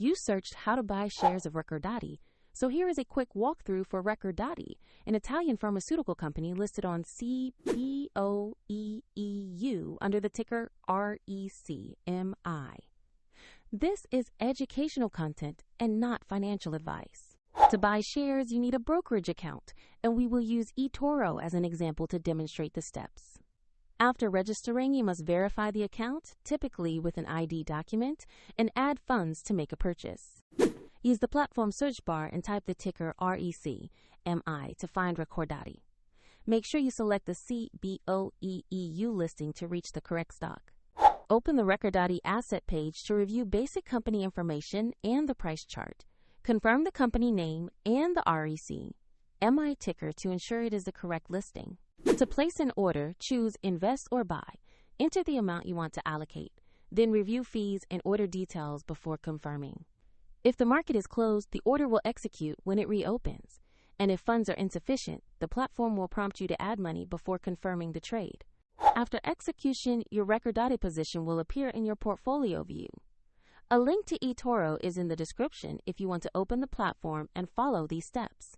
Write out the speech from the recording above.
You searched how to buy shares of Recordati, so here is a quick walkthrough for Recordati, an Italian pharmaceutical company listed on CBOE EU under the ticker REC.MI. This is educational content and not financial advice. To buy shares, you need a brokerage account, and we will use eToro as an example to demonstrate the steps. After registering, you must verify the account, typically with an ID document, and add funds to make a purchase. Use the platform search bar and type the ticker REC.MI to find Recordati. Make sure you select the CBOE EU listing to reach the correct stock. Open the Recordati asset page to review basic company information and the price chart. Confirm the company name and the REC.MI ticker to ensure it is the correct listing. To place an order, choose Invest or Buy. Enter the amount you want to allocate. Then review fees and order details before confirming. If the market is closed, the order will execute when it reopens. And if funds are insufficient, the platform will prompt you to add money before confirming the trade. After execution, your Recordati position will appear in your portfolio view. A link to eToro is in the description if you want to open the platform and follow these steps.